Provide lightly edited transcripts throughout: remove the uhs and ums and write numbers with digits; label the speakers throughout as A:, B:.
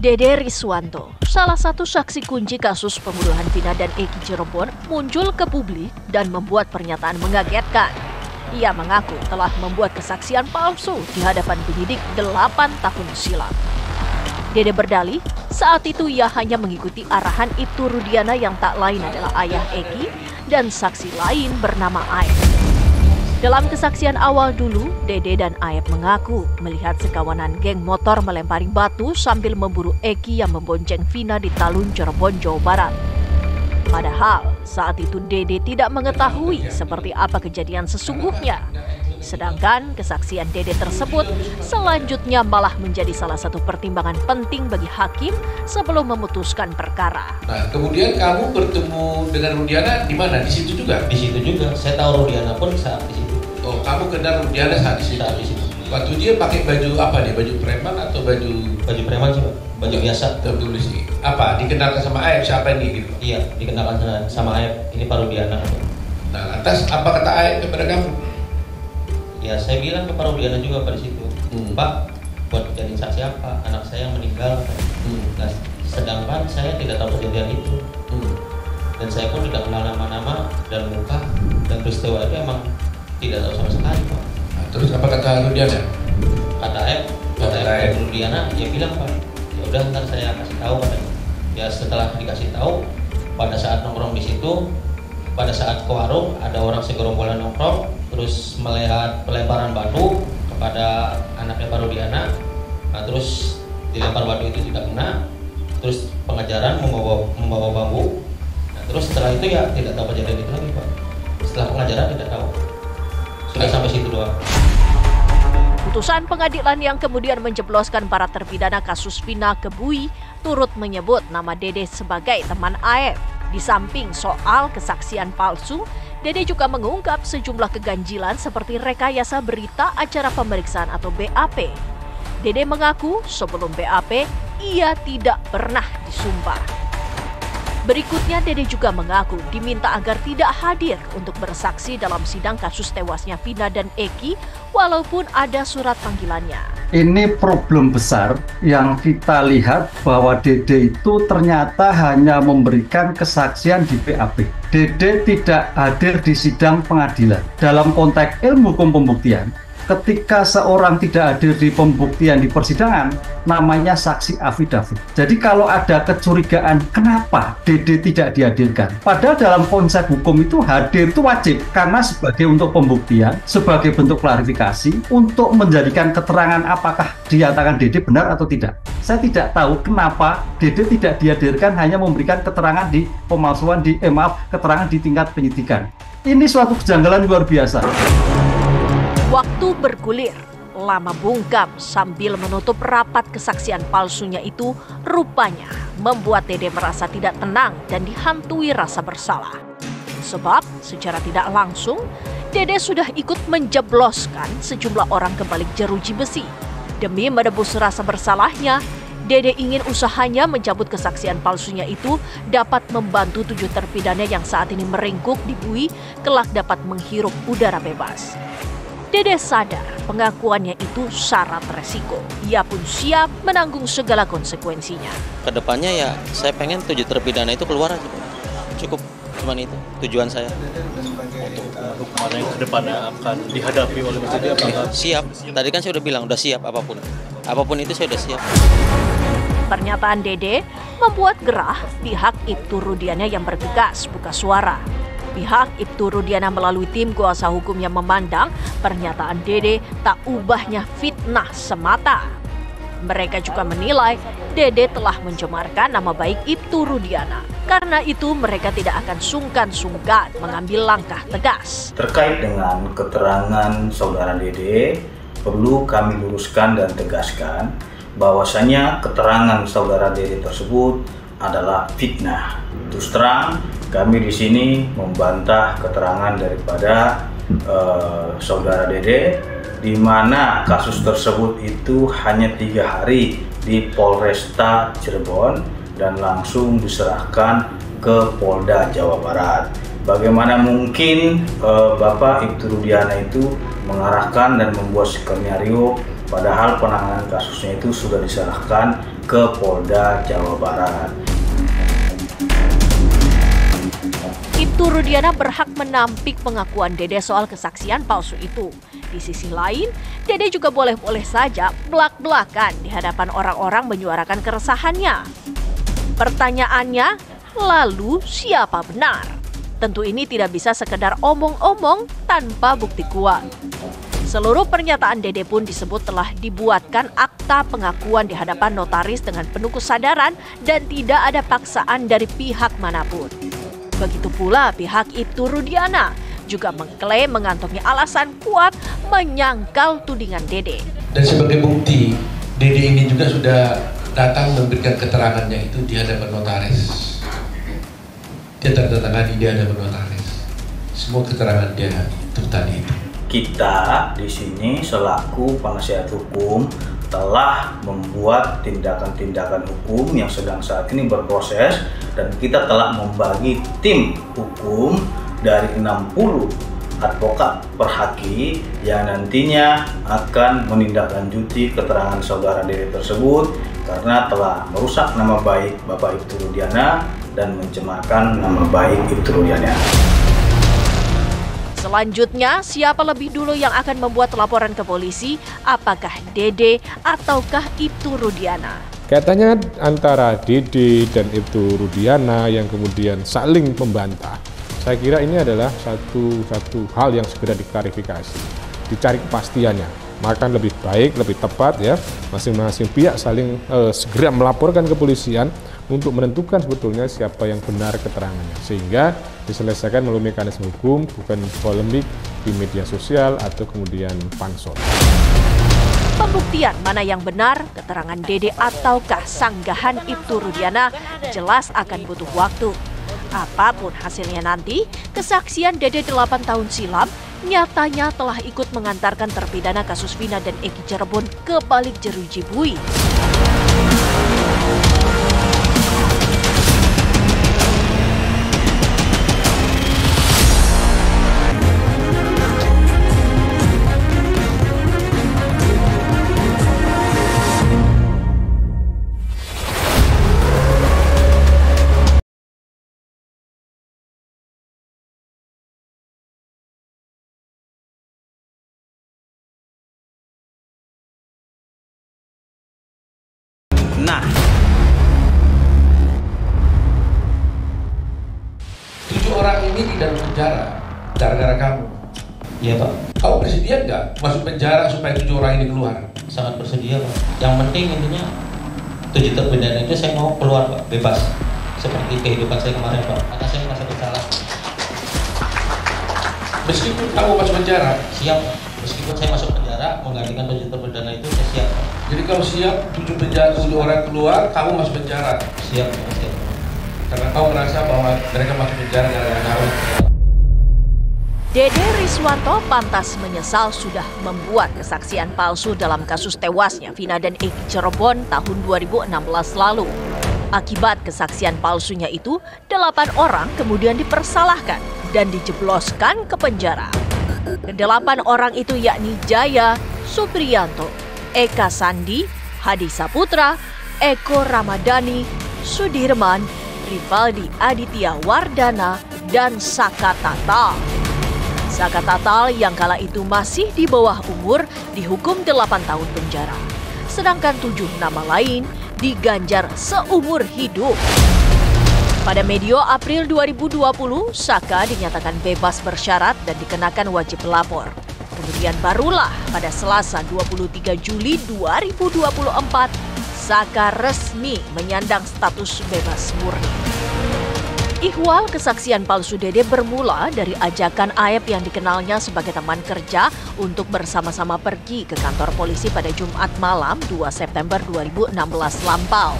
A: Dede Riswanto, salah satu saksi kunci kasus pembunuhan Vina dan Eki Cirebon, muncul ke publik dan membuat pernyataan mengagetkan. Ia mengaku telah membuat kesaksian palsu di hadapan penyidik 8 tahun silam. Dede berdalih, saat itu ia hanya mengikuti arahan Ibtu Rudiana yang tak lain adalah ayah Eki dan saksi lain bernama Aep. Dalam kesaksian awal dulu, Dede dan Aep mengaku melihat sekawanan geng motor melempari batu sambil memburu Eki yang membonceng Vina di Talun, Cirebon, Jawa Barat. Padahal saat itu Dede tidak mengetahui seperti apa kejadian sesungguhnya. Sedangkan kesaksian Dede tersebut selanjutnya malah menjadi salah satu pertimbangan penting bagi hakim sebelum memutuskan perkara.
B: Nah, kemudian kamu bertemu dengan Rudiana di mana? Di situ juga?
C: Di situ juga. Saya tahu Rudiana pun saat di situ.
B: Oh, kamu kenal Rudiana saat di situ?
C: Saat di situ.
B: Waktu dia pakai baju apa nih? Baju preman atau baju
C: preman sih, Pak. Baju biasa.
B: Tertulis sih. Apa? Dikenalkan sama Aep siapa ini gitu?
C: Iya, dikenalkan sama Aep. Ini Pak Rudiana.
B: Nah, lantas apa kata Aep kepada kamu?
C: Ya, saya bilang ke Pak Rudiana juga pada situ. Pak, buat jadi saksi apa? Anak saya meninggal. Nah, sedangkan saya tidak tahu kejadian itu. Dan saya pun tidak kenal nama-nama dan muka dan peristiwa itu emang tidak tahu sama sekali, Pak.
B: Nah, terus apa kata Rudiana?
C: Kata Aep Rudiana, dia bilang, Pak, ya udah ntar saya kasih tahu katanya. Ya setelah dikasih tahu, pada saat nongkrong di situ, pada saat ke warung ada orang segerombolan nongkrong, terus melihat pelemparan batu kepada anaknya Pak Rudiana. Nah, terus dilempar batu itu tidak kena, terus pengejaran membawa bambu. Nah, terus setelah itu ya tidak tahu kejadian itu lagi, Pak. Setelah pengejaran tidak tahu. Sudah sampai situ doang.
A: Putusan pengadilan yang kemudian menjebloskan para terpidana kasus Vina ke bui turut menyebut nama Dede sebagai teman Aep. Di samping soal kesaksian palsu, Dede juga mengungkap sejumlah keganjilan seperti rekayasa berita acara pemeriksaan atau BAP. Dede mengaku sebelum BAP, ia tidak pernah disumpah. Berikutnya, Dede juga mengaku diminta agar tidak hadir untuk bersaksi dalam sidang kasus tewasnya Vina dan Eki, walaupun ada surat panggilannya.
D: Ini problem besar yang kita lihat bahwa Dede itu ternyata hanya memberikan kesaksian di BAP. Dede tidak hadir di sidang pengadilan. Dalam konteks ilmu hukum pembuktian, ketika seorang tidak hadir di pembuktian di persidangan, namanya saksi afidavit. Jadi kalau ada kecurigaan kenapa Dede tidak dihadirkan, padahal dalam konsep hukum itu hadir itu wajib, karena sebagai untuk pembuktian, sebagai bentuk klarifikasi, untuk menjadikan keterangan apakah dinyatakan Dede benar atau tidak. Saya tidak tahu kenapa Dede tidak dihadirkan, hanya memberikan keterangan di pemalsuan keterangan di tingkat penyidikan. Ini suatu kejanggalan luar biasa.
A: Waktu bergulir, lama bungkam sambil menutup rapat kesaksian palsunya itu rupanya membuat Dede merasa tidak tenang dan dihantui rasa bersalah. Sebab secara tidak langsung, Dede sudah ikut menjebloskan sejumlah orang ke balik jeruji besi. Demi menebus rasa bersalahnya, Dede ingin usahanya mencabut kesaksian palsunya itu dapat membantu 7 terpidana yang saat ini meringkuk di bui kelak dapat menghirup udara bebas. Dede sadar pengakuannya itu syarat resiko. Ia pun siap menanggung segala konsekuensinya.
C: Kedepannya ya saya pengen 7 terpidana itu keluar aja. Cukup, cuman itu tujuan saya.
E: Untuk hukuman yang kedepannya akan dihadapi oleh Mas Dede apakah?
C: Siap. Tadi kan saya udah bilang udah siap apapun. Apapun itu saya udah siap.
A: Pernyataan Dede membuat gerah pihak Ibtu Rudiana yang bergegas buka suara. Pihak Ibtu Rudiana melalui tim kuasa hukum yang memandang pernyataan Dede tak ubahnya fitnah semata. Mereka juga menilai Dede telah mencemarkan nama baik Ibtu Rudiana. Karena itu mereka tidak akan sungkan-sungkan mengambil langkah tegas.
F: Terkait dengan keterangan saudara Dede, perlu kami luruskan dan tegaskan bahwasanya keterangan saudara Dede tersebut adalah fitnah. Terus terang, kami di sini membantah keterangan daripada saudara Dede, di mana kasus tersebut itu hanya 3 hari di Polresta Cirebon dan langsung diserahkan ke Polda Jawa Barat. Bagaimana mungkin Bapak Ibtu Rudiana itu mengarahkan dan membuat skenario Padahal penanganan kasusnya itu sudah diserahkan ke Polda Jawa Barat.
A: Ibtu Rudiana berhak menampik pengakuan Dede soal kesaksian palsu itu. Di sisi lain, Dede juga boleh-boleh saja belak-belakan di hadapan orang-orang menyuarakan keresahannya. Pertanyaannya, lalu siapa benar? Tentu ini tidak bisa sekedar omong-omong tanpa bukti kuat. Seluruh pernyataan Dede pun disebut telah dibuatkan akta pengakuan di hadapan notaris dengan penuh kesadaran dan tidak ada paksaan dari pihak manapun. Begitu pula pihak Ibtu Rudiana juga mengklaim mengantongi alasan kuat menyangkal tudingan Dede.
B: Dan sebagai bukti, Dede ini juga sudah datang memberikan keterangannya itu di hadapan notaris. Dia tertangani di hadapan notaris. Semua keterangan dia itu tadi itu.
F: Kita di sini selaku penasihat hukum telah membuat tindakan-tindakan hukum yang sedang saat ini berproses, dan kita telah membagi tim hukum dari 60 advokat perhaki yang nantinya akan menindaklanjuti keterangan saudara Dede tersebut karena telah merusak nama baik Bapak Ibtu Rudiana dan mencemarkan nama baik Ibtu Rudiana.
A: Selanjutnya, siapa lebih dulu yang akan membuat laporan ke polisi? Apakah Dede ataukah Ibtu Rudiana?
G: Kaitannya antara Dede dan Ibtu Rudiana yang kemudian saling membantah. Saya kira ini adalah satu hal yang segera diklarifikasi, dicari kepastiannya. Maka lebih baik, lebih tepat ya, masing-masing pihak saling segera melaporkan ke kepolisian untuk menentukan sebetulnya siapa yang benar keterangannya, sehingga diselesaikan melalui mekanisme hukum, bukan polemik di media sosial atau kemudian pansos.
A: Pembuktian mana yang benar, keterangan Dede ataukah sanggahan Ibtu Rudiana jelas akan butuh waktu. Apapun hasilnya nanti, kesaksian Dede 8 tahun silam nyatanya telah ikut mengantarkan terpidana kasus Vina dan Eki Cirebon ke balik jeruji bui.
F: Nah,
B: 7 orang ini di dalam penjara gara-gara kamu.
C: Iya Pak,
B: Kamu bersedia nggak masuk penjara supaya 7 orang ini keluar?
C: sangat bersedia Pak. Yang penting intinya 7 terpidana itu saya mau keluar Pak, bebas. Seperti kehidupan saya kemarin Pak, karena saya merasa bersalah.
B: Meskipun kamu masuk penjara,
C: Siap, meskipun saya masuk penjara, menggantikan 7 terpidana itu saya siap Pak.
B: jadi kamu siap 7 orang keluar, kamu masuk penjara.
C: Siap Pak, siap.
B: Karena kamu merasa bahwa mereka masuk penjara gara-gara kamu.
A: Dede Riswanto pantas menyesal sudah membuat kesaksian palsu dalam kasus tewasnya Vina dan Eki Cirebon tahun 2016 lalu. Akibat kesaksian palsunya itu, 8 orang kemudian dipersalahkan dan dijebloskan ke penjara. 8 orang itu yakni Jaya, Supriyanto, Eka Sandi, Hadi Saputra, Eko Ramadhani, Sudirman, Rivaldi Aditya Wardana, dan Saka Tatal. Saka Tatal yang kala itu masih di bawah umur dihukum 8 tahun penjara. Sedangkan 7 nama lain diganjar seumur hidup. Pada medio April 2020, Saka dinyatakan bebas bersyarat dan dikenakan wajib lapor. Kemudian barulah pada Selasa 23 Juli 2024, Saka resmi menyandang status bebas murni. Ihwal kesaksian palsu Dede bermula dari ajakan Aep yang dikenalnya sebagai teman kerja untuk bersama-sama pergi ke kantor polisi pada Jumat malam 2 September 2016 lampau.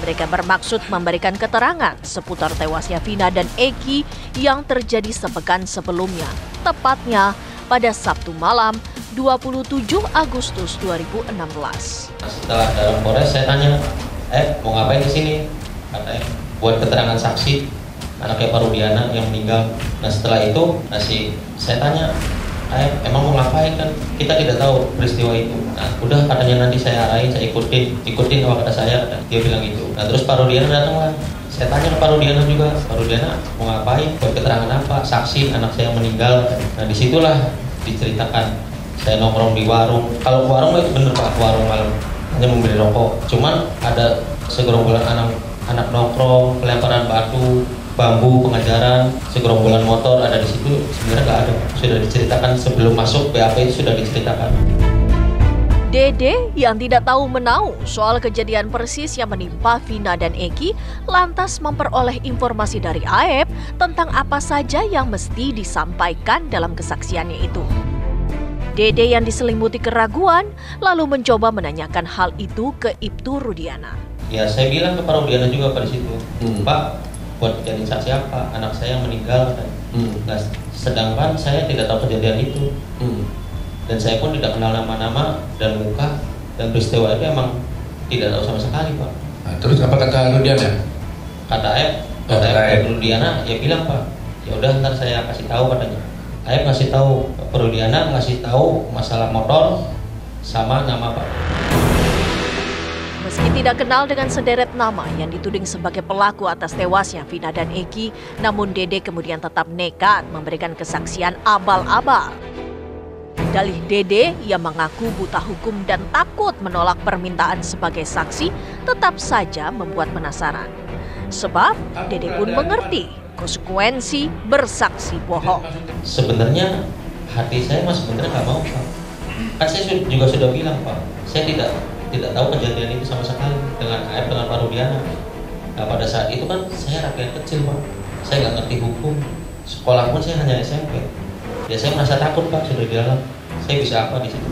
A: Mereka bermaksud memberikan keterangan seputar tewasnya Vina dan Eki yang terjadi sepekan sebelumnya, tepatnya pada Sabtu malam 27 Agustus 2016.
C: Setelah dalam Polres saya tanya, mau ngapain di sini? Katanya buat keterangan saksi anaknya Pak Rudiana yang meninggal. Nah setelah itu saya tanya, emang mau ngapain kan? Kita tidak tahu peristiwa itu. Nah, udah katanya nanti saya arahin, saya ikutin apa kata saya, dia bilang gitu. Nah terus Pak Rudiana datang lah. Saya tanya ke Pak Rudiana juga, Pak Rudiana mau ngapain? Buat keterangan apa? Saksi anak saya meninggal. Nah disitulah diceritakan. Saya nongkrong di warung. Kalau warung itu bener Pak, warung malam hanya membeli rokok. Cuman ada segerombolan anak nongkrong, pelemparan batu, bambu, pengajaran, segerombolan motor ada di situ. Sebenarnya nggak ada. Sudah diceritakan sebelum masuk BAP itu sudah diceritakan.
A: Dede yang tidak tahu menau soal kejadian persis yang menimpa Vina dan Eki lantas memperoleh informasi dari Aep tentang apa saja yang mesti disampaikan dalam kesaksiannya itu. Dede yang diselimuti keraguan lalu mencoba menanyakan hal itu ke Ibtu Rudiana.
C: Ya saya bilang ke Pak Rudiana juga pada situ, Pak, buat jadi saksi apa? Anak saya meninggal kan. Nah, sedangkan saya tidak tahu kejadian itu. Dan saya pun tidak kenal nama-nama dan muka, dan peristiwa itu emang tidak tahu sama sekali Pak.
B: Nah, terus apa kata Rudiana?
C: Kata Aep Rudiana ya bilang Pak, ya udah ntar saya kasih tahu katanya. Aep ngasih tahu, Rudiana ngasih tahu masalah motor sama nama Pak.
A: Meski tidak kenal dengan sederet nama yang dituding sebagai pelaku atas tewasnya Vina dan Eki, namun Dede kemudian tetap nekat memberikan kesaksian abal-abal. Dalih Dede yang mengaku buta hukum dan takut menolak permintaan sebagai saksi tetap saja membuat penasaran. Sebab Dede pun mengerti konsekuensi bersaksi bohong.
C: Sebenarnya hati saya mas sebenarnya nggak mau Pak. Kan saya juga sudah bilang Pak, saya tidak tahu kejadian itu sama sekali dengan Aep dengan Pak Rudiana. Nah pada saat itu kan saya rakyat kecil Pak, saya nggak ngerti hukum, sekolah pun saya hanya SMP. Ya saya merasa takut Pak sudah di dalam. Saya bisa apa di situ?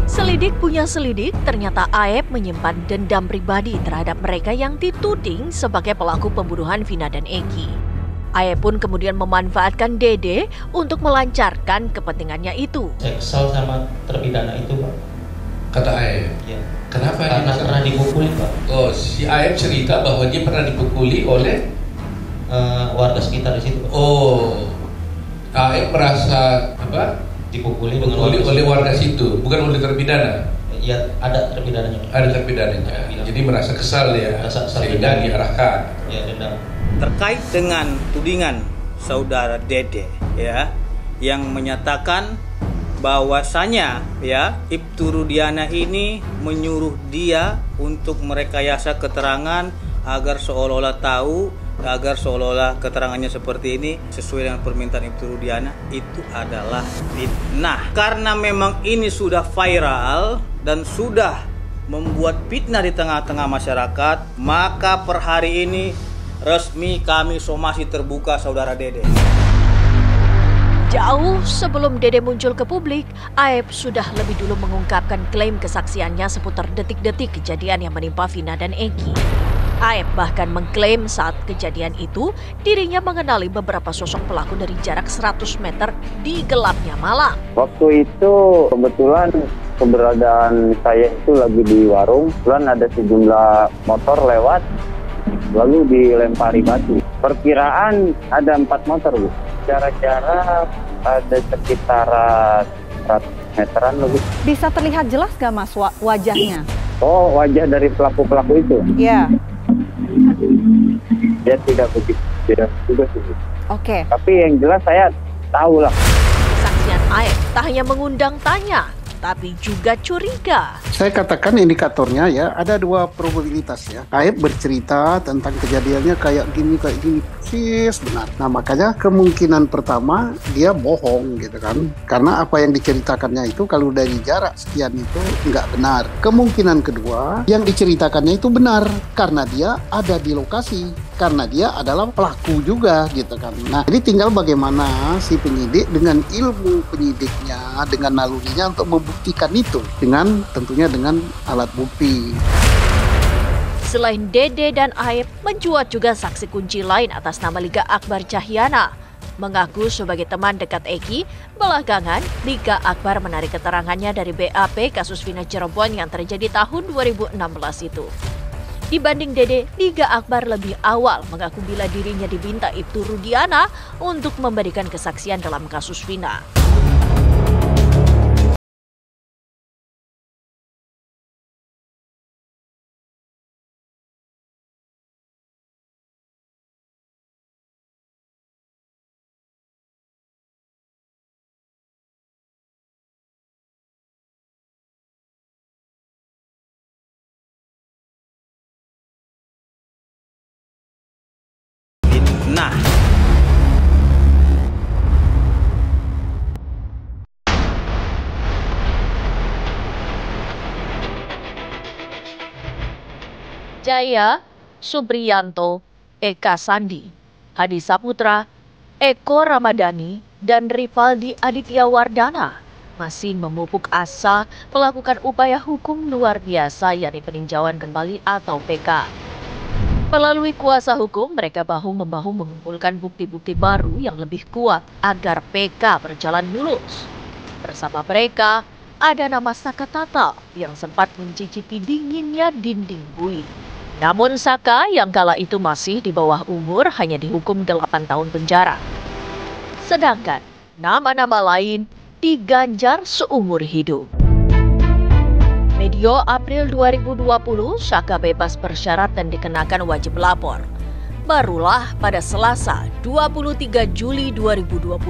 A: Selidik punya selidik, ternyata Aep menyimpan dendam pribadi terhadap mereka yang dituding sebagai pelaku pembunuhan Vina dan Eki. Aep pun kemudian memanfaatkan Dede untuk melancarkan kepentingannya itu.
C: Saya kesal sama terpidana itu Pak.
B: Kata Aep?
C: Ya.
B: Kenapa?
C: Karena pernah dipukuli Pak.
B: Oh, si Aep cerita bahwa dia pernah dipukuli oleh
C: warga sekitar di situ Pak.
B: Oh, Aep merasa apa?
C: Dipukuli
B: oleh warga situ, bukan oleh terpidana.
C: Ya ada terpidananya.
B: Ada terpidananya. Jadi merasa kesal ya, sehingga diarahkan.
C: Ya dendam.
F: Terkait dengan tudingan saudara Dede ya yang menyatakan bahwasanya ya Ibtu Rudiana ini menyuruh dia untuk merekayasa keterangan agar seolah-olah tahu, agar seolah-olah keterangannya seperti ini sesuai dengan permintaan Ibtu Rudiana, itu adalah fitnah. Karena memang ini sudah viral dan sudah membuat fitnah di tengah-tengah masyarakat, maka per hari ini resmi kami somasi terbuka saudara Dede.
A: Jauh sebelum Dede muncul ke publik, Aep sudah lebih dulu mengungkapkan klaim kesaksiannya seputar detik-detik kejadian yang menimpa Vina dan Eki. Aep bahkan mengklaim saat kejadian itu dirinya mengenali beberapa sosok pelaku dari jarak 100 meter di gelapnya malam.
H: Waktu itu kebetulan keberadaan saya itu lagi di warung, kebetulan ada sejumlah motor lewat, lalu dilempari batu. Perkiraan ada 4 motor, Bu. Jarak ada sekitar 100 meteran lebih.
I: Bisa terlihat jelas gak Mas wajahnya?
H: Oh, wajah dari pelaku-pelaku itu?
I: Iya.
H: Dia tidak begitu jelas juga sih.
I: Oke.
H: Tapi yang jelas saya tahu lah.
A: Kesaksian Aep tak hanya mengundang tanya, tapi juga curiga.
J: Saya katakan indikatornya ya, ada 2 probabilitas ya. Aep bercerita tentang kejadiannya kayak gini, persis benar. Nah makanya kemungkinan pertama dia bohong gitu kan. Karena apa yang diceritakannya itu kalau dari jarak sekian itu nggak benar. Kemungkinan kedua yang diceritakannya itu benar karena dia ada di lokasi. Karena dia adalah pelaku juga gitu kan. Nah jadi tinggal bagaimana si penyidik dengan ilmu penyidiknya, dengan nalurinya untuk membuktikan itu. Dengan tentunya dengan alat bukti.
A: Selain Dede dan Aep, mencuat juga saksi kunci lain atas nama Liga Akbar Cahyana. Mengaku sebagai teman dekat Eki, belakangan Liga Akbar menarik keterangannya dari BAP kasus Vina Cirebon yang terjadi tahun 2016 itu. Dibanding Dede, Liga Akbar lebih awal mengaku bila dirinya diminta Ibtu Rudiana untuk memberikan kesaksian dalam kasus Vina.
F: Nah,
A: Jaya, Supriyanto, Eka Sandi, Hadi Saputra, Eko Ramadhani, dan Rivaldi Aditya Wardana masih memupuk asa melakukan upaya hukum luar biasa yakni peninjauan kembali atau PK. Melalui kuasa hukum, mereka bahu-membahu mengumpulkan bukti-bukti baru yang lebih kuat agar PK berjalan mulus. Bersama mereka, ada nama Saka Tatal yang sempat mencicipi dinginnya dinding bui. Namun Saka yang kala itu masih di bawah umur hanya dihukum 8 tahun penjara. Sedangkan nama-nama lain diganjar seumur hidup. Medio April 2020, Saka bebas bersyarat dan dikenakan wajib lapor. Barulah pada Selasa 23 Juli 2024,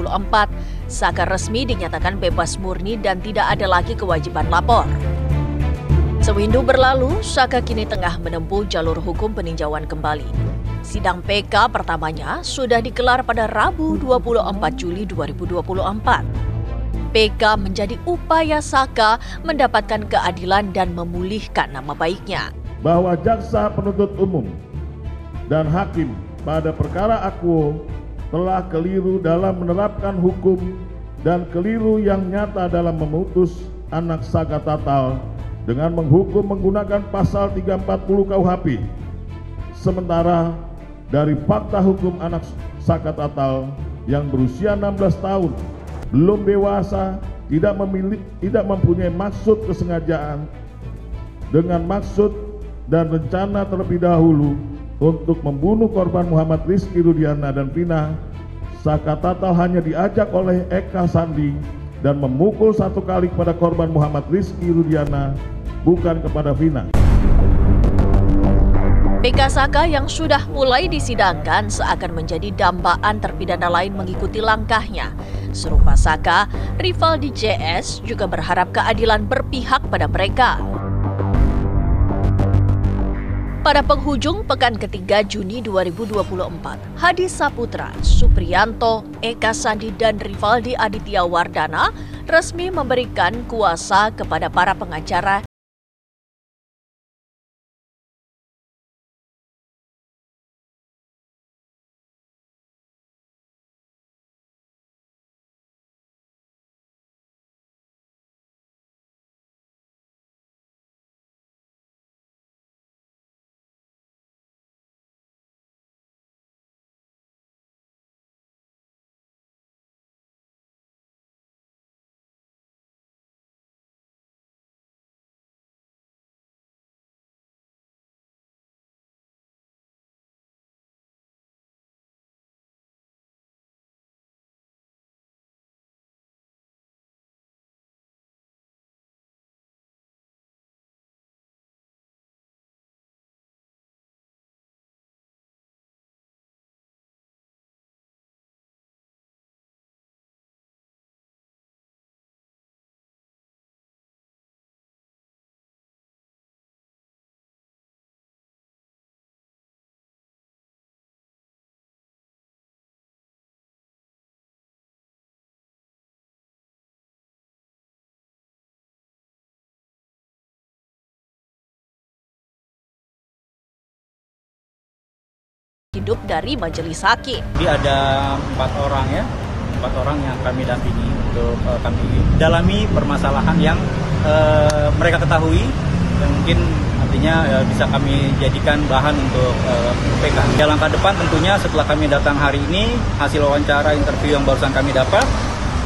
A: Saka resmi dinyatakan bebas murni dan tidak ada lagi kewajiban lapor. Sewindu berlalu, Saka kini tengah menempuh jalur hukum peninjauan kembali. Sidang PK pertamanya sudah digelar pada Rabu 24 Juli 2024. PK menjadi upaya Saka mendapatkan keadilan dan memulihkan nama baiknya.
K: Bahwa jaksa penuntut umum dan hakim pada perkara Akuo telah keliru dalam menerapkan hukum dan keliru yang nyata dalam memutus anak Saka Tatal dengan menghukum menggunakan pasal 340 KUHP. Sementara dari fakta hukum anak Saka Tatal yang berusia 16 tahun belum dewasa, tidak mempunyai maksud kesengajaan dengan maksud dan rencana terlebih dahulu untuk membunuh korban Muhammad Rizky Rudiana dan Vina, Saka Tatal hanya diajak oleh Eka Sandi dan memukul 1 kali kepada korban Muhammad Rizky Rudiana, bukan kepada Vina.
A: PK Saka yang sudah mulai disidangkan seakan menjadi dambaan terpidana lain mengikuti langkahnya. Serupa Saka, Rivaldi JS juga berharap keadilan berpihak pada mereka. Pada penghujung pekan ketiga Juni 2024, Hadi Saputra, Supriyanto, Eka Sandi, dan Rivaldi Aditya Wardana resmi memberikan kuasa kepada para pengacara hidup dari majelis hakim.
F: Jadi ada 4 orang yang kami dampingi untuk kami dalami permasalahan yang mereka ketahui dan mungkin artinya bisa kami jadikan bahan untuk PK. Di langkah depan tentunya setelah kami datang hari ini, hasil wawancara interview yang barusan kami dapat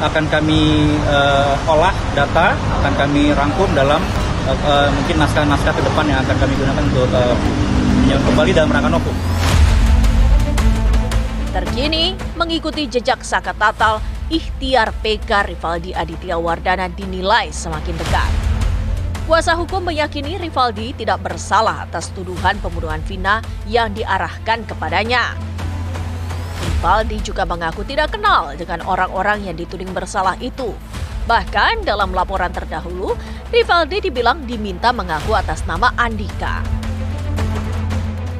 F: akan kami olah data, akan kami rangkum dalam mungkin naskah-naskah ke depan yang akan kami gunakan untuk peninjauan kembali dalam rangka novum.
A: Terkini, mengikuti jejak Saka Tatal, ikhtiar PK Rivaldi Aditya Wardana dinilai semakin dekat. Kuasa hukum meyakini Rivaldi tidak bersalah atas tuduhan pembunuhan Vina yang diarahkan kepadanya. Rivaldi juga mengaku tidak kenal dengan orang-orang yang dituding bersalah itu. Bahkan dalam laporan terdahulu, Rivaldi dibilang diminta mengaku atas nama Andika.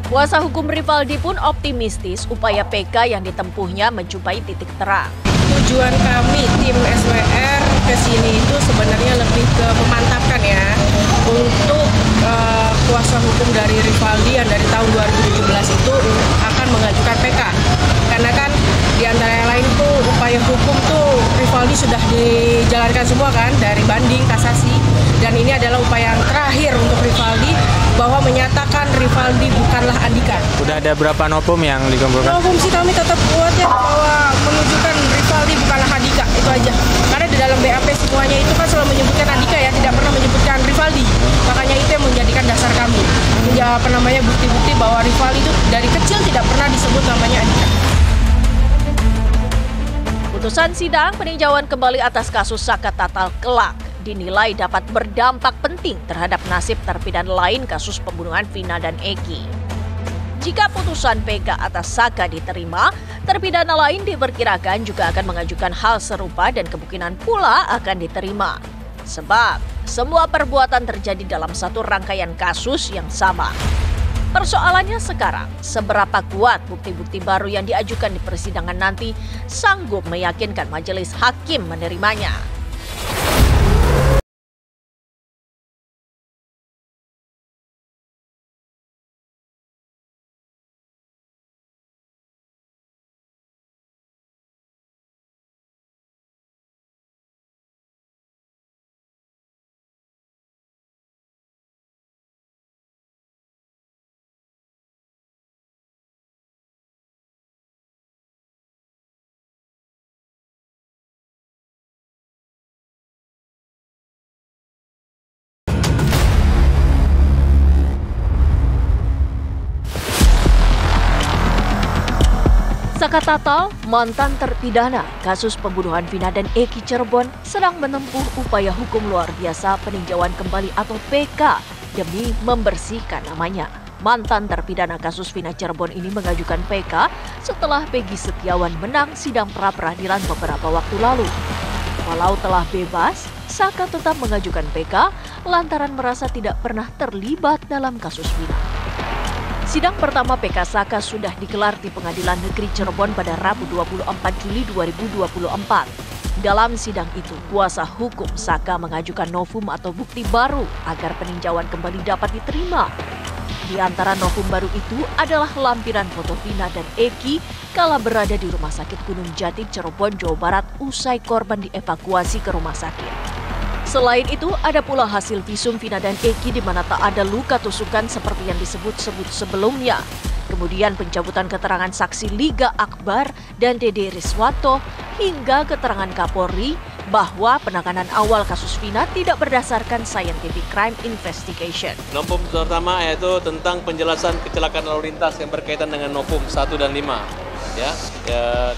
A: Kuasa hukum Rivaldi pun optimistis upaya PK yang ditempuhnya menjumpai titik terang.
L: Tujuan kami tim SWR ke sini itu sebenarnya lebih ke memantapkan ya untuk kuasa hukum dari Rivaldi yang dari tahun 2017 itu akan mengajukan PK. Karena kan di antara yang lain tuh upaya hukum tuh Rivaldi sudah dijalankan semua kan dari banding, kasasi, dan ini adalah upaya yang terakhir untuk Rivaldi bahwa menyatakan Rivaldi bukanlah Andika.
M: Udah ada berapa novum yang dikumpulkan?
L: Novum sih kami tetap kuat ya bahwa menunjukkan Rivaldi bukanlah Andika, itu aja. Karena di dalam BAP semuanya itu kan selalu menyebutkan Andika ya, tidak pernah menyebutkan Rivaldi. Makanya itu yang menjadikan dasar kami. Ya bukti-bukti bahwa Rivaldi itu dari kecil tidak pernah disebut namanya Andika.
A: Putusan sidang peninjauan kembali atas kasus Saka Tatal kelak dinilai dapat berdampak penting terhadap nasib terpidana lain kasus pembunuhan Vina dan Eki. Jika putusan PK atas Saka diterima, terpidana lain diperkirakan juga akan mengajukan hal serupa dan kemungkinan pula akan diterima. Sebab semua perbuatan terjadi dalam satu rangkaian kasus yang sama. Persoalannya sekarang, seberapa kuat bukti-bukti baru yang diajukan di persidangan nanti sanggup meyakinkan majelis hakim menerimanya. Saka Tatal, mantan terpidana kasus pembunuhan Vina dan Eki Cirebon, sedang menempuh upaya hukum luar biasa peninjauan kembali atau PK demi membersihkan namanya. Mantan terpidana kasus Vina Cirebon ini mengajukan PK setelah Peggy Setiawan menang sidang pra-peradilan beberapa waktu lalu. Walau telah bebas, Saka tetap mengajukan PK lantaran merasa tidak pernah terlibat dalam kasus Vina. Sidang pertama PK Saka sudah digelar di Pengadilan Negeri Cirebon pada Rabu 24 Juli 2024. Dalam sidang itu, kuasa hukum Saka mengajukan novum atau bukti baru agar peninjauan kembali dapat diterima. Di antara novum baru itu adalah lampiran foto Vina dan Eki kala berada di Rumah Sakit Gunung Jati, Cirebon, Jawa Barat usai korban dievakuasi ke rumah sakit. Selain itu, ada pula hasil visum Vina dan Eki di mana tak ada luka tusukan seperti yang disebut-sebut sebelumnya. Kemudian pencabutan keterangan saksi Liga Akbar dan Dede Riswanto hingga keterangan Kapolri bahwa penanganan awal kasus Vina tidak berdasarkan scientific crime investigation.
E: Novum pertama yaitu tentang penjelasan kecelakaan lalu lintas yang berkaitan dengan novum 1 dan 5.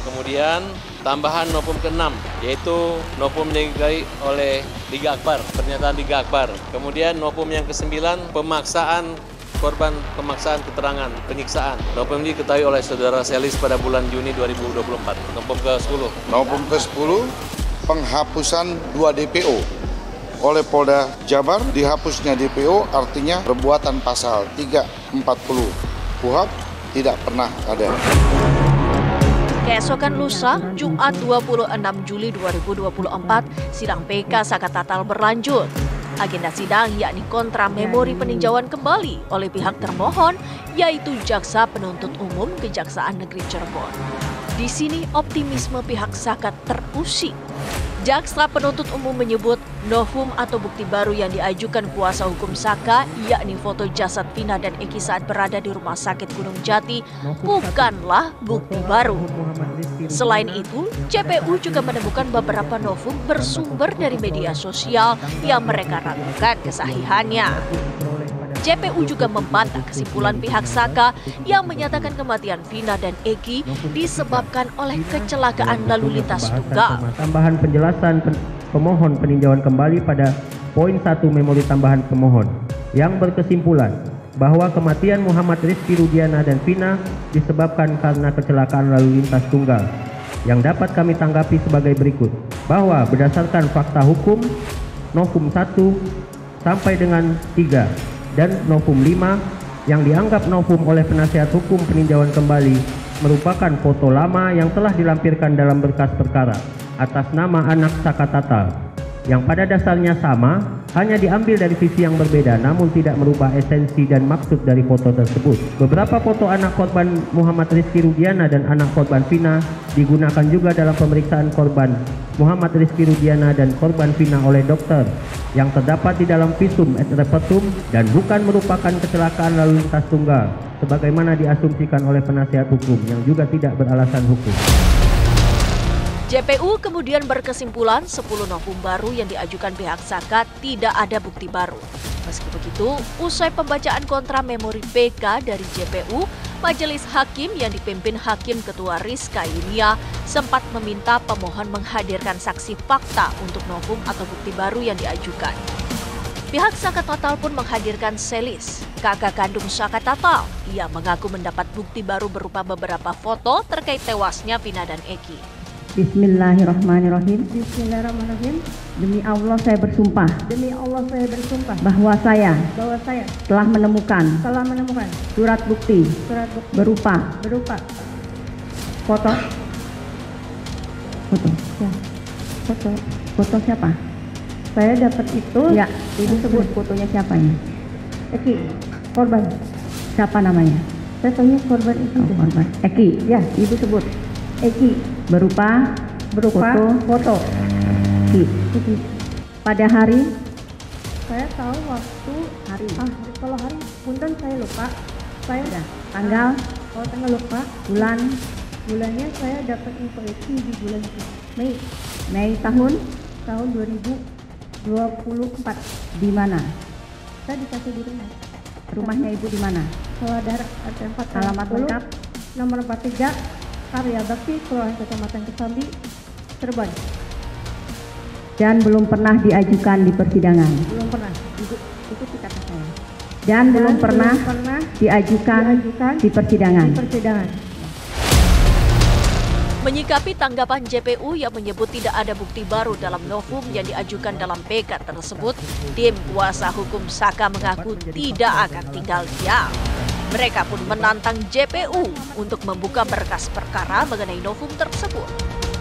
E: Kemudian tambahan novum ke-6 yaitu novum digagai oleh Liga Akbar, pernyataan Liga Akbar. Kemudian novum yang ke-9 pemaksaan korban, pemaksaan keterangan penyiksaan. Novum ini diketahui oleh saudara Selis pada bulan Juni 2024. Novum ke-10.
N: Novum ke-10 penghapusan 2 DPO oleh Polda Jabar. Dihapusnya DPO artinya perbuatan pasal 340 KUHP tidak pernah ada.
A: Keesokan lusa, Jumat 26 Juli 2024, sidang PK Saka Tatal berlanjut. Agenda sidang yakni kontra memori peninjauan kembali oleh pihak termohon, yaitu Jaksa Penuntut Umum Kejaksaan Negeri Cirebon. Di sini optimisme pihak Saka terusik. Jaksa Penuntut Umum menyebut novum atau bukti baru yang diajukan kuasa hukum Saka, yakni foto jasad Vina dan Eki saat berada di Rumah Sakit Gunung Jati, bukanlah bukti baru. Selain itu, JPU juga menemukan beberapa novum bersumber dari media sosial yang mereka ragukan kesahihannya. JPU juga membantah kesimpulan pihak Saka yang menyatakan kematian Vina dan Eki disebabkan oleh kecelakaan lalu lintas tunggal.
O: Tambahan penjelasan pemohon peninjauan kembali pada poin 1 memori tambahan pemohon yang berkesimpulan bahwa kematian Muhammad Rizky Rudiana dan Vina disebabkan karena kecelakaan lalu lintas tunggal, yang dapat kami tanggapi sebagai berikut, bahwa berdasarkan fakta hukum Novum 1 sampai dengan 3 dan Novum 5 yang dianggap novum oleh penasihat hukum peninjauan kembali merupakan foto lama yang telah dilampirkan dalam berkas perkara atas nama anak Saka Tatal, yang pada dasarnya sama, hanya diambil dari visi yang berbeda namun tidak merubah esensi dan maksud dari foto tersebut. Beberapa foto anak korban Muhammad Rizky Rudiana dan anak korban Vina digunakan juga dalam pemeriksaan korban Muhammad Rizky Rudiana dan korban Vina oleh dokter yang terdapat di dalam visum et repertum dan bukan merupakan kecelakaan lalu lintas tunggal sebagaimana diasumsikan oleh penasihat hukum yang juga tidak beralasan hukum.
A: JPU kemudian berkesimpulan 10 novum baru yang diajukan pihak Saka tidak ada bukti baru. Meski begitu, usai pembacaan kontra memori PK dari JPU, Majelis Hakim yang dipimpin Hakim Ketua Rizka Yunia sempat meminta pemohon menghadirkan saksi fakta untuk novum atau bukti baru yang diajukan. Pihak Saka Tatal pun menghadirkan Selis, kakak kandung Saka Tatal. Ia mengaku mendapat bukti baru berupa beberapa foto terkait tewasnya Vina dan Eki.
P: Bismillahirrahmanirrahim. Bismillahirrahmanirrahim. Demi Allah saya bersumpah. Demi Allah saya bersumpah. Bahwa saya telah menemukan surat bukti berupa foto. Ya. Foto siapa? Saya dapat itu. Ya, ibu sebut fotonya siapanya? Eki, korban. Siapa namanya? Saya tanya korban itu. Oh, korban. Eki. Ya, ibu sebut. Eki. Berupa foto. Eki. Pada hari saya tahu waktu hari. Kalau hari punten saya lupa. Saya tanggal lupa. Bulannya saya dapat info Eki di bulan Mei tahun 2024. Di mana? Saya dikasih di rumah. Rumahnya ibu di mana? Saudara RT 4 alamat lengkap nomor 43 Karya Bakti, Kelurahan Kecamatan Kesambi, Cirebon. Dan belum pernah diajukan di persidangan. Belum pernah. Ikuti kata saya. Dan belum pernah diajukan di persidangan.
A: Menyikapi tanggapan JPU yang menyebut tidak ada bukti baru dalam novum yang diajukan dalam PK tersebut, tim kuasa hukum Saka mengaku tidak akan tinggal diam. Mereka pun menantang JPU untuk membuka berkas perkara mengenai novum tersebut.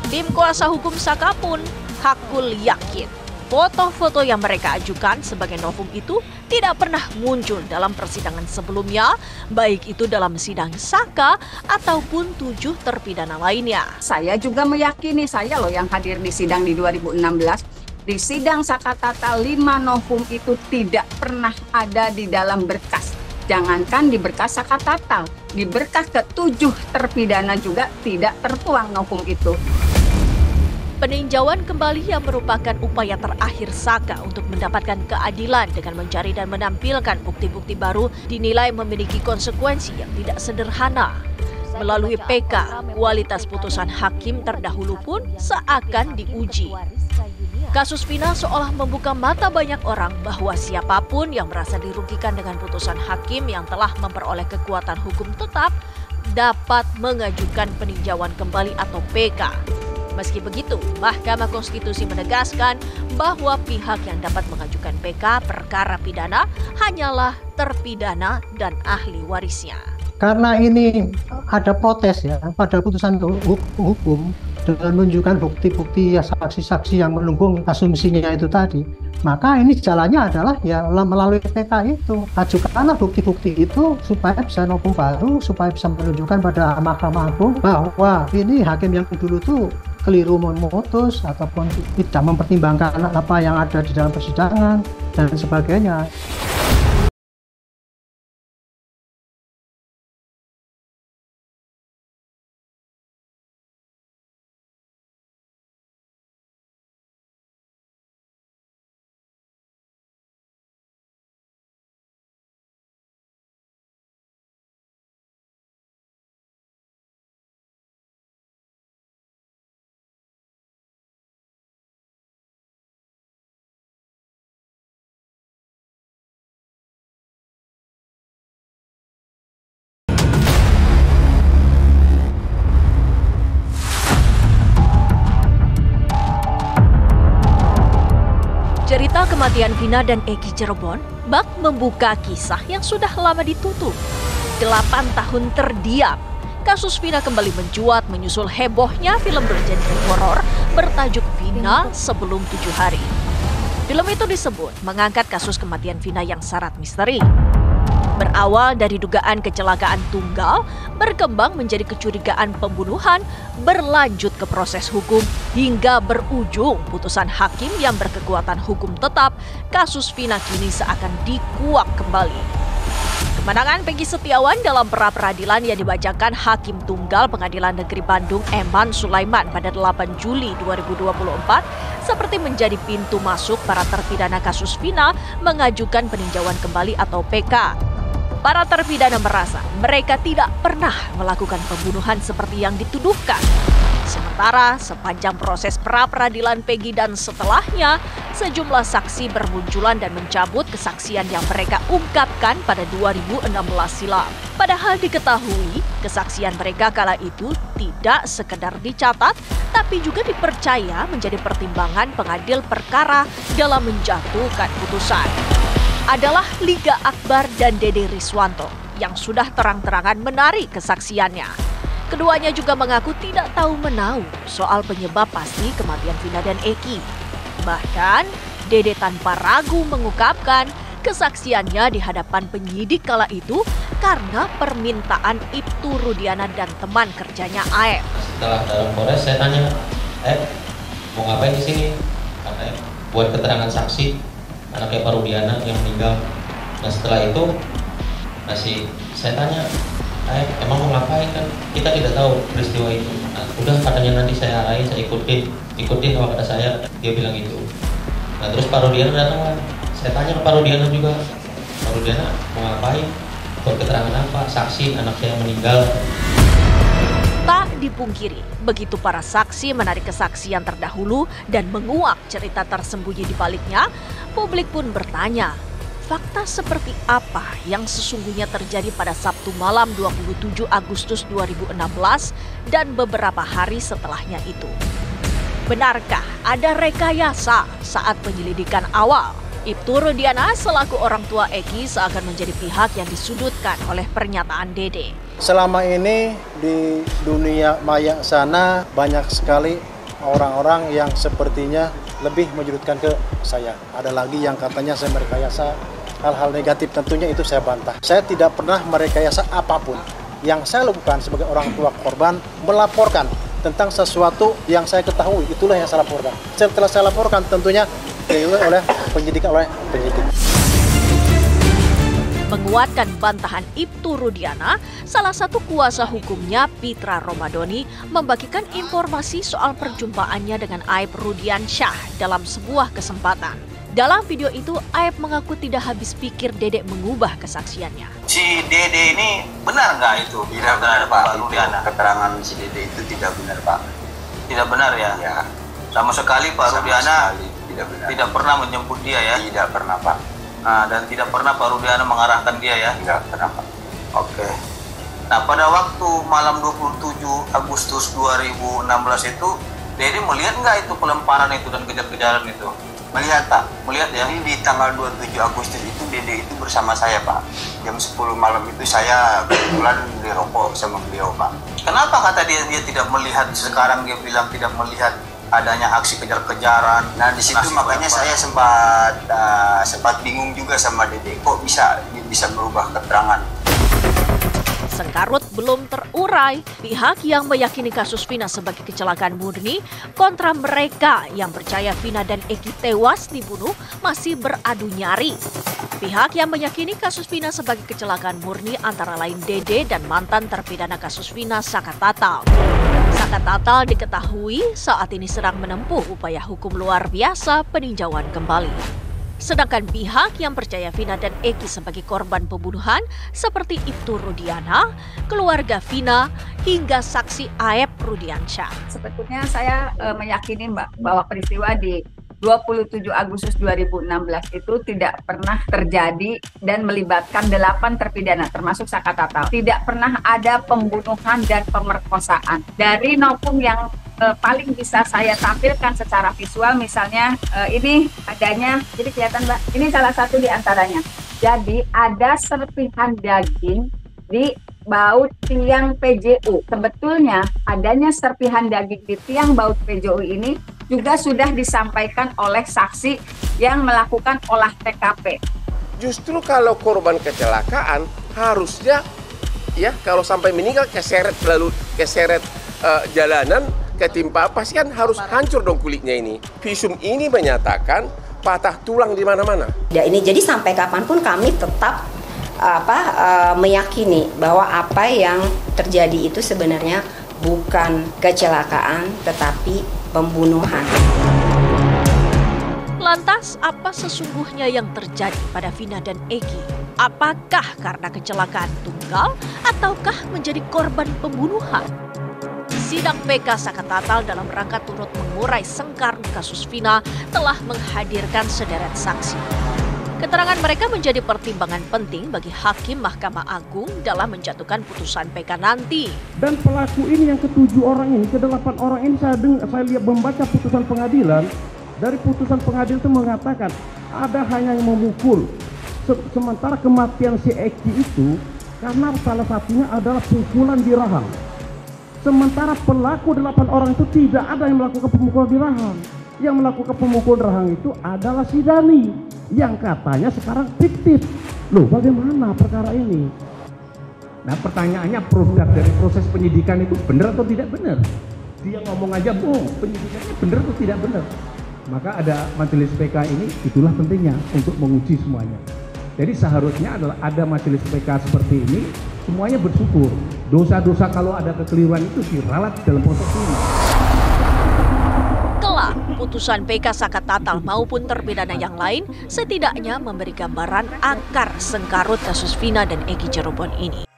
A: Tim kuasa hukum Saka pun hakul yakin foto-foto yang mereka ajukan sebagai novum itu tidak pernah muncul dalam persidangan sebelumnya, baik itu dalam sidang Saka ataupun 7 terpidana lainnya.
Q: Saya juga meyakini, saya loh yang hadir di sidang di 2016, di sidang Saka Tatal 5 novum itu tidak pernah ada di dalam berkas. Jangankan di berkas Saka Tatal, di berkas ke-7 terpidana juga tidak tertuang novum itu.
A: Peninjauan kembali yang merupakan upaya terakhir Saka untuk mendapatkan keadilan dengan mencari dan menampilkan bukti-bukti baru dinilai memiliki konsekuensi yang tidak sederhana. Melalui PK, kualitas putusan hakim terdahulu pun seakan diuji. Kasus Vina seolah membuka mata banyak orang bahwa siapapun yang merasa dirugikan dengan putusan hakim yang telah memperoleh kekuatan hukum tetap dapat mengajukan peninjauan kembali atau PK. Meski begitu, Mahkamah Konstitusi menegaskan bahwa pihak yang dapat mengajukan PK perkara pidana hanyalah terpidana dan ahli warisnya.
R: Karena ini ada protes ya pada putusan hukum dengan menunjukkan bukti-bukti ya, saksi-saksi yang mendukung asumsinya itu tadi, maka ini jalannya adalah ya melalui PK itu. Ajukanlah bukti-bukti itu supaya bisa novum baru, supaya bisa menunjukkan pada Mahkamah Agung bahwa ini hakim yang dulu tuh keliru memutus ataupun tidak mempertimbangkan apa yang ada di dalam persidangan dan sebagainya.
A: kematian Vina dan Eki Cirebon bak membuka kisah yang sudah lama ditutup. 8 tahun terdiam, kasus Vina kembali mencuat menyusul hebohnya film bergenre horor bertajuk Vina Sebelum 7 Hari. Film itu disebut mengangkat kasus kematian Vina yang syarat misteri. Berawal dari dugaan kecelakaan tunggal, berkembang menjadi kecurigaan pembunuhan, berlanjut ke proses hukum, hingga berujung putusan hakim yang berkekuatan hukum tetap, kasus Vina kini seakan dikuak kembali. Kemenangan Peggy Setiawan dalam pra-peradilan yang dibacakan Hakim Tunggal Pengadilan Negeri Bandung Eman Sulaiman pada 8 Juli 2024 seperti menjadi pintu masuk para terpidana kasus Vina mengajukan peninjauan kembali atau PK. Para terpidana merasa mereka tidak pernah melakukan pembunuhan seperti yang dituduhkan. Sementara sepanjang proses pra-peradilan Peggy dan setelahnya, sejumlah saksi bermunculan dan mencabut kesaksian yang mereka ungkapkan pada 2016 silam. Padahal diketahui kesaksian mereka kala itu tidak sekedar dicatat, tapi juga dipercaya menjadi pertimbangan pengadil perkara dalam menjatuhkan putusan. Adalah Liga Akbar dan Dede Riswanto yang sudah terang-terangan menarik kesaksiannya. Keduanya juga mengaku tidak tahu menahu soal penyebab pasti kematian Vina dan Eki. Bahkan, Dede tanpa ragu mengungkapkan kesaksiannya di hadapan penyidik kala itu karena permintaan Ibtu Rudiana dan teman kerjanya Aep.
C: Setelah dalam Polres saya tanya, mau ngapain di sini? Katanya buat keterangan saksi anaknya Pak Rudiana yang meninggal. Nah setelah itu saya tanya, emang mau ngapain, kan kita tidak tahu peristiwa itu. Nah, udah katanya nanti saya arahin, saya ikutin apa kata saya, dia bilang gitu. Nah terus Pak Rudiana datang, saya tanya ke Pak Rudiana juga, Pak Rudiana mau ngapain, buat keterangan apa, saksi anak saya meninggal.
A: Tak dipungkiri, begitu para saksi menarik kesaksian terdahulu dan menguak cerita tersembunyi di baliknya, publik pun bertanya, fakta seperti apa yang sesungguhnya terjadi pada Sabtu malam 27 Agustus 2016 dan beberapa hari setelahnya itu? Benarkah ada rekayasa saat penyelidikan awal? Ibtu Rudiana selaku orang tua Eki seakan menjadi pihak yang disudutkan oleh pernyataan Dede.
S: Selama ini di dunia maya sana banyak sekali orang-orang yang sepertinya lebih menyudutkan ke saya. Ada lagi yang katanya saya merekayasa hal-hal negatif, tentunya itu saya bantah. Saya tidak pernah merekayasa apapun. Yang saya lakukan sebagai orang tua korban, melaporkan tentang sesuatu yang saya ketahui, itulah yang saya laporkan. Setelah saya laporkan tentunya oleh penyidik.
A: Menguatkan bantahan Ibtu Rudiana, salah satu kuasa hukumnya Pitra Romadoni membagikan informasi soal perjumpaannya dengan Aep Rudiansyah dalam sebuah kesempatan. Dalam video itu, Aep mengaku tidak habis pikir Dedek mengubah kesaksiannya.
T: Si Dede ini benar nggak itu? Tidak benar Pak Rudiana. Keterangan si Dede itu tidak benar Pak. Tidak benar ya? Ya. Sama sekali Pak Rudiana tidak pernah menjemput dia ya? Tidak pernah Pak. Nah, dan tidak pernah Pak Rudiana mengarahkan dia ya? Tidak pernah Pak. Oke. Nah pada waktu malam 27 Agustus 2016 itu, Dede melihat nggak itu pelemparan itu dan kejar-kejaran itu? Melihat Pak, melihat ya. Ini di tanggal 27 Agustus itu Dede itu bersama saya Pak. Jam 10 malam itu saya kebetulan di rokok sama beliau Pak. Kenapa kata dia tidak melihat, sekarang dia bilang tidak melihat adanya aksi kejar-kejaran? Nah di situ makanya saya sempat bingung juga sama Dede, kok bisa berubah keterangan.
A: Sengkarut belum terurai, pihak yang meyakini kasus Vina sebagai kecelakaan murni kontra mereka yang percaya Vina dan Eki tewas dibunuh masih beradu nyari. Pihak yang meyakini kasus Vina sebagai kecelakaan murni antara lain Dede dan mantan terpidana kasus Vina Saka Tatal. Saka Tatal diketahui saat ini sedang menempuh upaya hukum luar biasa peninjauan kembali. Sedangkan pihak yang percaya Vina dan Eki sebagai korban pembunuhan seperti Ibtu Rudiana, keluarga Vina, hingga saksi Aep Rudiansyah.
Q: Sebetulnya saya meyakini Mbak bahwa peristiwa di 27 Agustus 2016 itu tidak pernah terjadi dan melibatkan 8 terpidana termasuk Saka Tatal. Tidak pernah ada pembunuhan dan pemerkosaan. Dari novum yang paling bisa saya tampilkan secara visual, misalnya ini adanya, jadi kelihatan Mbak, ini salah satu di antaranya. Jadi ada serpihan daging di baut tiang PJU. Sebetulnya adanya serpihan daging di tiang baut PJU ini juga sudah disampaikan oleh saksi yang melakukan olah TKP.
U: Justru kalau korban kecelakaan harusnya ya kalau sampai meninggal keseret jalanan, ketimpa pasti kan harus hancur dong kulitnya ini. Visum ini menyatakan patah tulang di mana-mana.
V: Ya ini jadi sampai kapanpun kami tetap meyakini bahwa apa yang terjadi itu sebenarnya bukan kecelakaan tetapi pembunuhan.
A: Lantas apa sesungguhnya yang terjadi pada Vina dan Egi? Apakah karena kecelakaan tunggal ataukah menjadi korban pembunuhan? Sidang PK Saka Tatal dalam rangka turut mengurai sengkarut kasus Vina telah menghadirkan sederet saksi. Keterangan mereka menjadi pertimbangan penting bagi Hakim Mahkamah Agung dalam menjatuhkan putusan PK nanti.
W: Dan pelaku ini yang ke-7 orang ini, ke-8 orang ini saya lihat membaca putusan pengadilan. Dari putusan pengadilan itu mengatakan ada hanya yang memukul. Sementara kematian si Eki itu karena salah satunya adalah pukulan di rahang. Sementara pelaku 8 orang itu tidak ada yang melakukan pemukulan di rahang. Yang melakukan pemukulan rahang itu adalah si Dani yang katanya sekarang fiktif. Loh, bagaimana perkara ini? Nah, pertanyaannya produk dari proses penyidikan itu benar atau tidak benar? Dia ngomong aja, penyidikannya benar atau tidak benar? Maka ada majelis PK ini, itulah pentingnya untuk menguji semuanya. Jadi seharusnya adalah ada majelis PK seperti ini, semuanya bersyukur. Dosa-dosa kalau ada kekeliruan itu diralat dalam proses ini.
A: Kelak, putusan PK Saka Tatal maupun terpidana yang lain setidaknya memberi gambaran akar sengkarut kasus Vina dan Egi Cirebon ini.